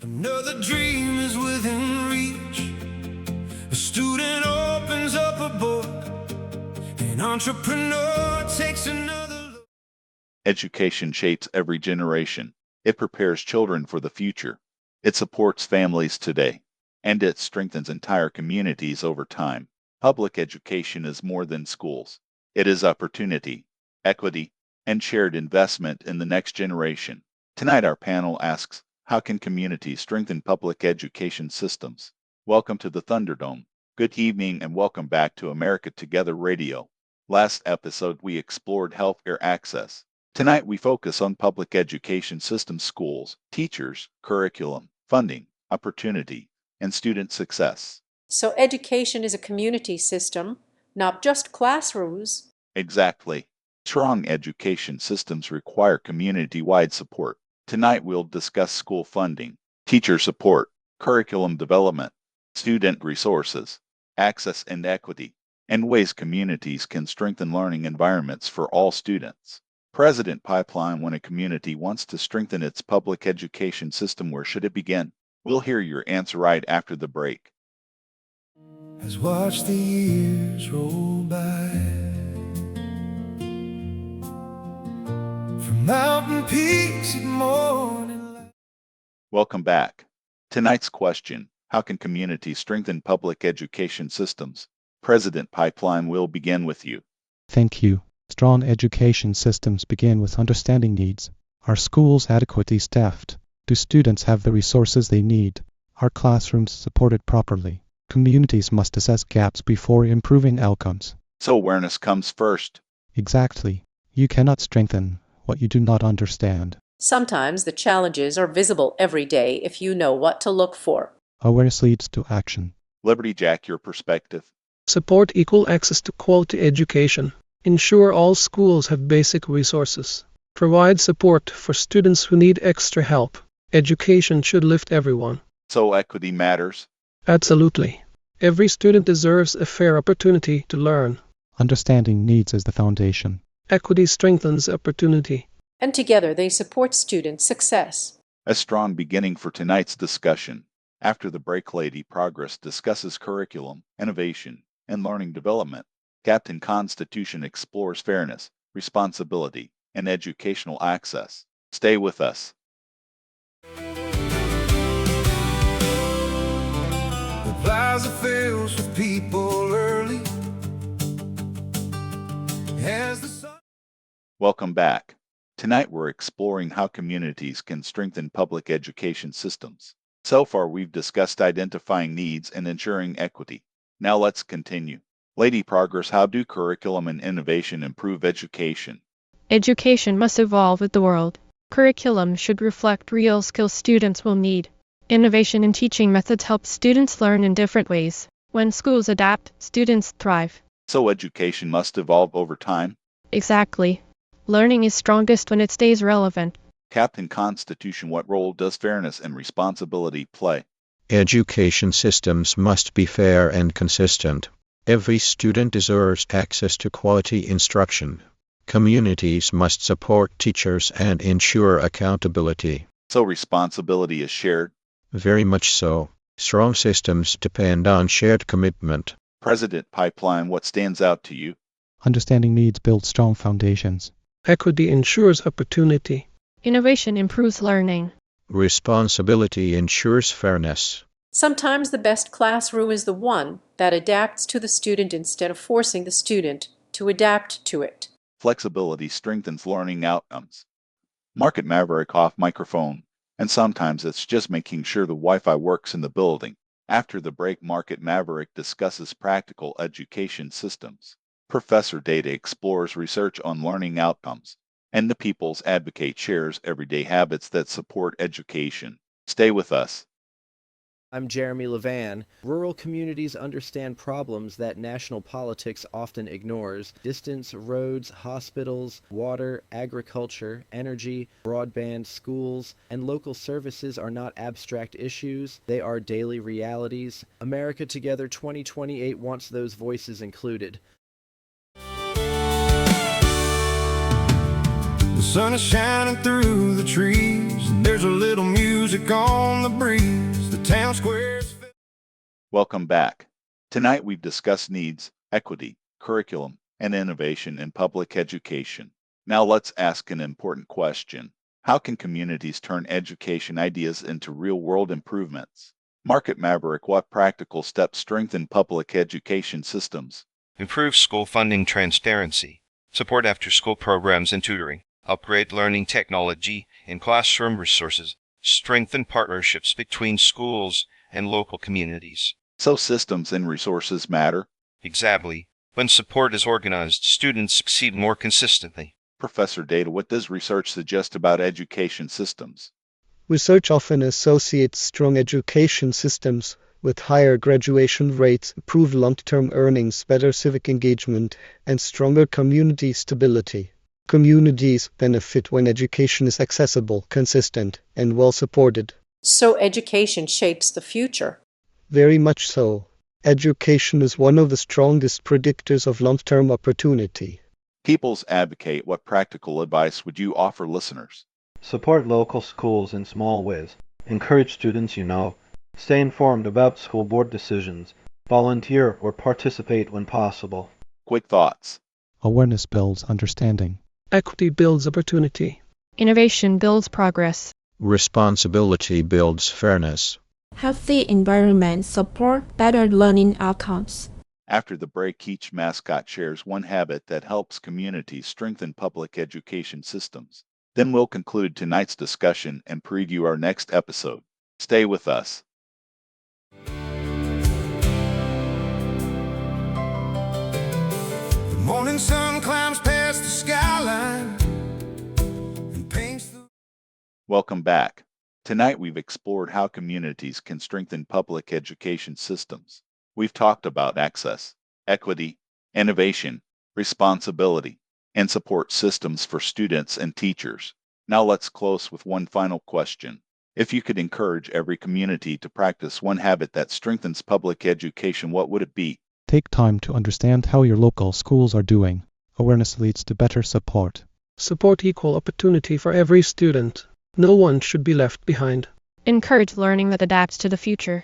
Another dream is within reach. A student opens up a book. An entrepreneur takes another look. Education shapes every generation. It prepares children for the future. It supports families today, and it strengthens entire communities over time. Public education is more than schools. It is opportunity, equity, and shared investment in the next generation. Tonight our panel asks, how can communities strengthen public education systems? Welcome to the Thunderdome. Good evening and welcome back to America Together Radio. Last episode we explored healthcare access. Tonight we focus on public education systems, schools, teachers, curriculum, funding, opportunity, and student success. So education is a community system, not just classrooms. Exactly. Strong education systems require community-wide support. Tonight we'll discuss school funding, teacher support, curriculum development, student resources, access and equity, and ways communities can strengthen learning environments for all students. President Pipeline, when a community wants to strengthen its public education system, where should it begin? We'll hear your answer right after the break. Has watched the years roll by, from mountain peaks at morning light. Welcome back. Tonight's question, how can communities strengthen public education systems? President Pipeline will begin with you. Thank you. Strong education systems begin with understanding needs. Are schools adequately staffed? Do students have the resources they need? Are classrooms supported properly? Communities must assess gaps before improving outcomes. So awareness comes first. Exactly. You cannot strengthen what you do not understand. Sometimes the challenges are visible every day if you know what to look for. Awareness leads to action. Liberty Jack, your perspective. Support equal access to quality education. Ensure all schools have basic resources. Provide support for students who need extra help. Education should lift everyone. So equity matters. Absolutely. Every student deserves a fair opportunity to learn. Understanding needs is the foundation. Equity strengthens opportunity. And together they support student success. A strong beginning for tonight's discussion. After the break, Lady Progress discusses curriculum, innovation, and learning development. Captain Constitution explores fairness, responsibility, and educational access. Stay with us. The plaza fills with people early as the sun. Welcome back. Tonight we're exploring how communities can strengthen public education systems. So far we've discussed identifying needs and ensuring equity. Now let's continue. Lady Progress, how do curriculum and innovation improve education? Education must evolve with the world. Curriculum should reflect real skills students will need. Innovation in teaching methods helps students learn in different ways. When schools adapt, students thrive. So education must evolve over time? Exactly. Learning is strongest when it stays relevant. Captain Constitution, what role does fairness and responsibility play? Education systems must be fair and consistent. Every student deserves access to quality instruction. Communities must support teachers and ensure accountability. So responsibility is shared? Very much so. Strong systems depend on shared commitment. President Pipeline, what stands out to you? Understanding needs builds strong foundations. Equity ensures opportunity. Innovation improves learning. Responsibility ensures fairness. Sometimes the best classroom is the one that adapts to the student instead of forcing the student to adapt to it. Flexibility strengthens learning outcomes. Market Maverick off microphone. And sometimes it's just making sure the Wi-Fi works in the building. After the break, Market Maverick discusses practical education systems. Professor Data explores research on learning outcomes. And the People's Advocate shares everyday habits that support education. Stay with us. I'm Jeremy Levan. Rural communities understand problems that national politics often ignores. Distance, roads, hospitals, water, agriculture, energy, broadband, schools, and local services are not abstract issues. They are daily realities. America Together 2028 wants those voices included. The sun is shining through the trees, and there's a little music music on the breeze, the town squares. Welcome back. Tonight we've discussed needs, equity, curriculum, and innovation in public education. Now let's ask an important question. How can communities turn education ideas into real-world improvements? Market Maverick, what practical steps strengthen public education systems? Improve school funding transparency, support after-school programs and tutoring, upgrade learning technology and classroom resources, strengthen partnerships between schools and local communities. So systems and resources matter? Exactly. When support is organized, students succeed more consistently. Professor Data, what does research suggest about education systems? Research often associates strong education systems with higher graduation rates, improved long-term earnings, better civic engagement, and stronger community stability. Communities benefit when education is accessible, consistent, and well supported. So education shapes the future. Very much so. Education is one of the strongest predictors of long-term opportunity. People's Advocate, what practical advice would you offer listeners? Support local schools in small ways. Encourage students you know. Stay informed about school board decisions. Volunteer or participate when possible. Quick thoughts. Awareness builds understanding. Equity builds opportunity. Innovation builds progress. Responsibility builds fairness. Healthy environments support better learning outcomes. After the break, each mascot shares one habit that helps communities strengthen public education systems. Then we'll conclude tonight's discussion and preview our next episode. Stay with us. The morning sun climbs past the skyline and paints the... Welcome back. Tonight we've explored how communities can strengthen public education systems. We've talked about access, equity, innovation, responsibility, and support systems for students and teachers. Now let's close with one final question. If you could encourage every community to practice one habit that strengthens public education, what would it be? Take time to understand how your local schools are doing. Awareness leads to better support. Support equal opportunity for every student. No one should be left behind. Encourage learning that adapts to the future.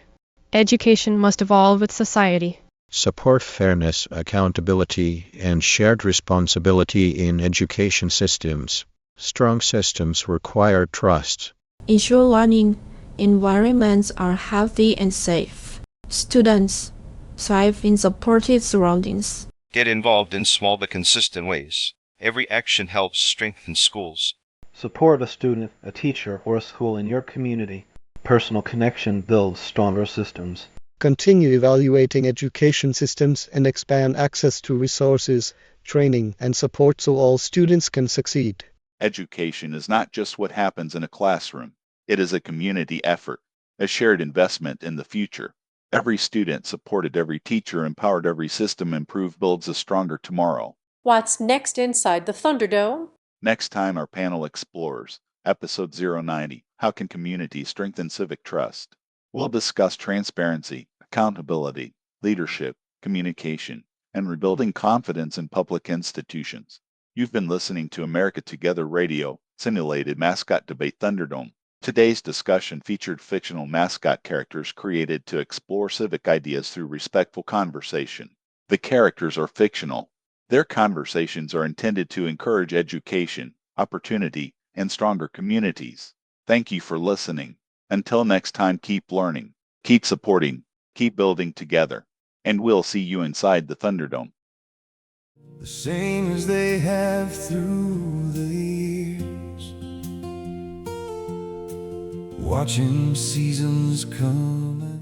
Education must evolve with society. Support fairness, accountability, and shared responsibility in education systems. Strong systems require trust. Ensure learning environments are healthy and safe. Students thrive in supportive surroundings. Get involved in small but consistent ways. Every action helps strengthen schools. Support a student, a teacher, or a school in your community. Personal connection builds stronger systems. Continue evaluating education systems and expand access to resources, training, and support so all students can succeed. Education is not just what happens in a classroom. It is a community effort, a shared investment in the future. Every student supported, every teacher empowered, every system improved builds a stronger tomorrow. What's next inside the Thunderdome? Next time, our panel explores Episode 090, How Can Communities Strengthen Civic Trust? We'll discuss transparency, accountability, leadership, communication, and rebuilding confidence in public institutions. You've been listening to America Together Radio, simulated mascot debate Thunderdome. Today's discussion featured fictional mascot characters created to explore civic ideas through respectful conversation. The characters are fictional. Their conversations are intended to encourage education, opportunity, and stronger communities. Thank you for listening. Until next time, keep learning, keep supporting, keep building together, and we'll see you inside the Thunderdome. The same as they have through the years, watching seasons come